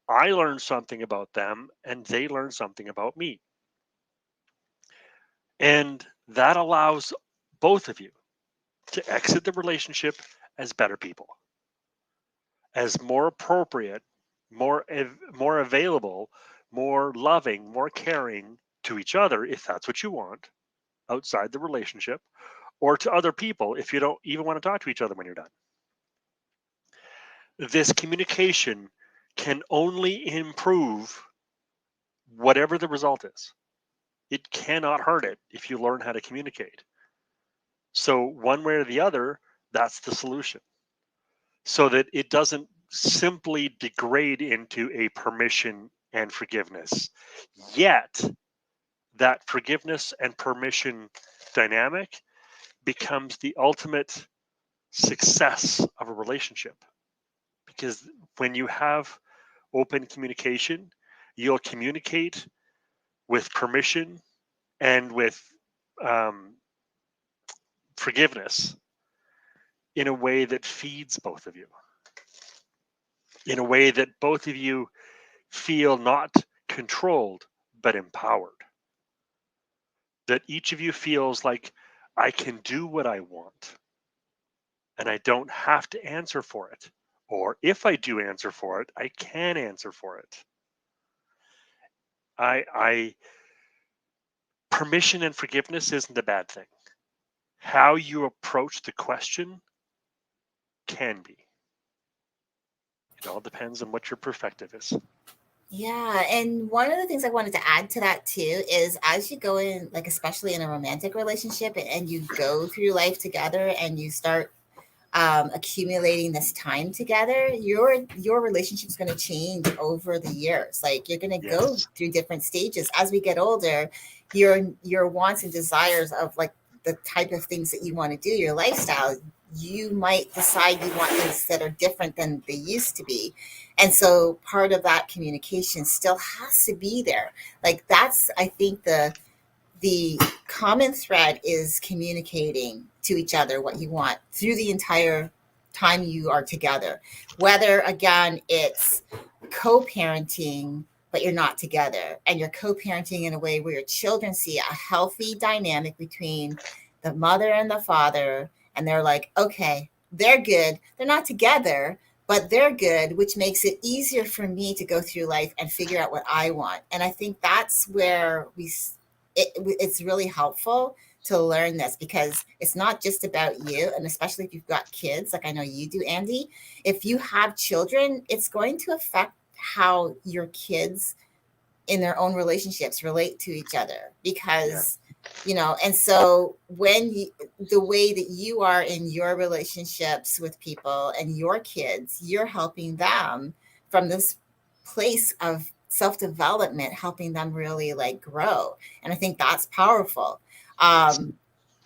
I learned something about them, and they learned something about me. And that allows both of you to exit the relationship as better people, as more appropriate, more available, more loving, more caring to each other if that's what you want outside the relationship, or to other people if you don't even want to talk to each other when you're done. This communication can only improve whatever the result is. It cannot hurt it if you learn how to communicate. So, one way or the other, that's the solution. So that it doesn't simply degrade into a permission and forgiveness. Yet, that forgiveness and permission dynamic becomes the ultimate success of a relationship. Because when you have open communication, you'll communicate with permission and with um, forgiveness in a way that feeds both of you, in a way that both of you feel not controlled but empowered. That each of you feels like I can do what I want and I don't have to answer for it. Or if I do answer for it, I can answer for it. I permission and forgiveness isn't a bad thing. How you approach the question can be. It all depends on what your perspective is. Yeah, and one of the things I wanted to add to that too is as you go in, like especially in a romantic relationship, and you go through life together and you start accumulating this time together, your relationship is going to change over the years. Like you're going to go Yes. through different stages as we get older. Your wants and desires of like the type of things that you want to do, your lifestyle, you might decide you want things that are different than they used to be. And so part of that communication still has to be there. Like that's, I think, the common thread is communicating to each other what you want through the entire time you are together. Whether, again, it's co parenting, but you're not together, and you're co parenting in a way where your children see a healthy dynamic between the mother and the father, and they're like, okay, they're good. They're not together, but they're good, which makes it easier for me to go through life and figure out what I want. And I think that's where it's really helpful to learn this, because it's not just about you. And especially if you've got kids, like I know you do, Andy, if you have children, it's going to affect how your kids in their own relationships relate to each other, Yeah. because and so the way that you are in your relationships with people and your kids, you're helping them from this place of self-development, helping them really like grow. And I think that's powerful. Yes.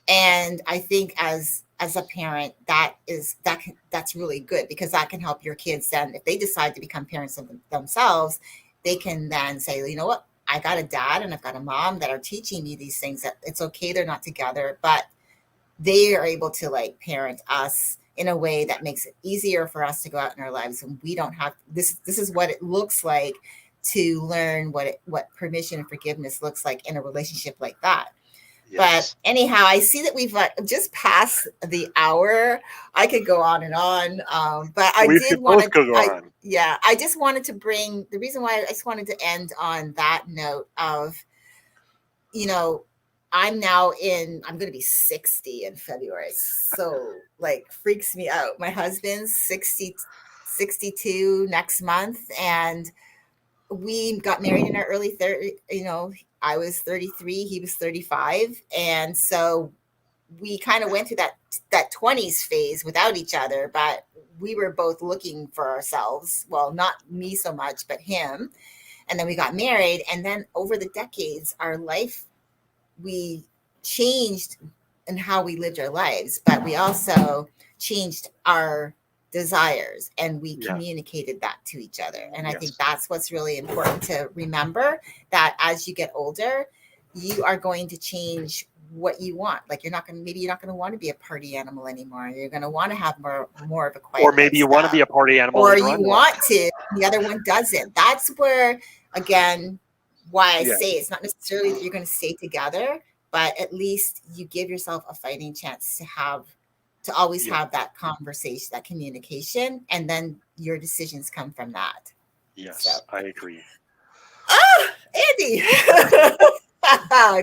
And I think as a parent, that's really good, because that can help your kids then, if they decide to become parents of themselves, they can then say, you know what, I got a dad and I've got a mom that are teaching me these things, that it's okay, they're not together, but they are able to like parent us in a way that makes it easier for us to go out in our lives, and we don't have this is what it looks like to learn what permission and forgiveness looks like in a relationship like that. But Yes. anyhow, I see that we've just passed the hour. I could go on and on, but I We did could want both to. go on. I just wanted to bring the reason why I just wanted to end on that note of, you know, I'm going to be 60 in February. So like freaks me out. My husband's 62 next month, and we got married in our early 30s. I was 33, he was 35, and so we kind of went through that 20s phase without each other, but we were both looking for ourselves. Well, not me so much, but him. And then we got married, and then over the decades, our life, we changed in how we lived our lives, but we also changed our desires, and we Yeah. communicated that to each other. And I think Yes. that's what's really important to remember, that as you get older, you are going to change what you want. Like you're not going to want to be a party animal anymore. You're going to want to have more of a Or quiet maybe you want to be lifestyle, a party animal or later on you in life. want to, the other one doesn't. That's where, again, why I Yeah. say it's not necessarily that you're going to stay together, but at least you give yourself a fighting chance to always Yeah. have that conversation, that communication, and then your decisions come from that. So, Yes. I agree. Andy,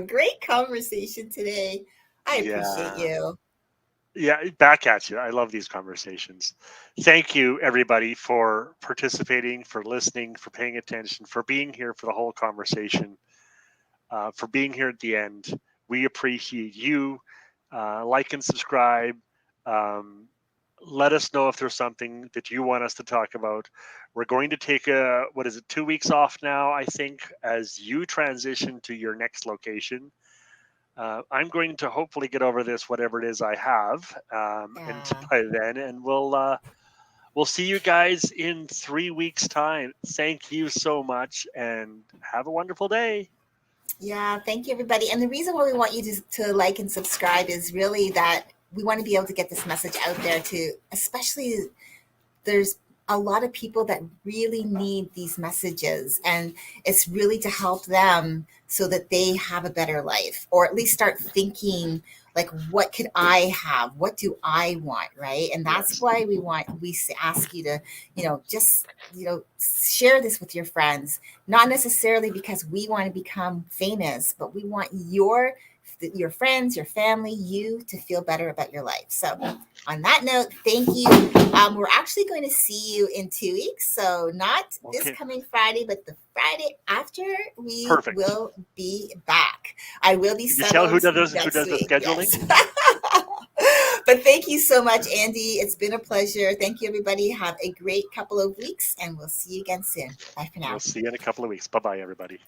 great conversation today. I appreciate Yeah. you. Yeah. Back at you. I love these conversations. Thank you, everybody, for participating, for listening, for paying attention, for being here for the whole conversation, for being here at the end. We appreciate you. Like and subscribe. Um, Let us know if there's something that you want us to talk about. We're going to take 2 weeks off now, I think, as you transition to your next location. I'm going to hopefully get over this, whatever it is I have, and Yeah. by then, and we'll see you guys in 3 weeks' time. Thank you so much, and have a wonderful day. Yeah, thank you, everybody. And the reason why we want you to like and subscribe is really that we want to be able to get this message out there to, especially, there's a lot of people that really need these messages, and it's really to help them so that they have a better life, or at least start thinking like, what could I have, what do I want, right? And that's Yes. why we ask you to, just share this with your friends, not necessarily because we want to become famous, but we want your friends, your family, you to feel better about your life. So on that note, thank you. We're actually going to see you in 2 weeks. So not this Okay. coming Friday, but the Friday after, we Perfect. will be back. I will be Can you tell who settled does next the week. scheduling? Yes. But thank you so much, Andy. It's been a pleasure. Thank you, everybody. Have a great couple of weeks, and we'll see you again soon. Bye for We'll now. see you in a couple of weeks. Bye bye, everybody.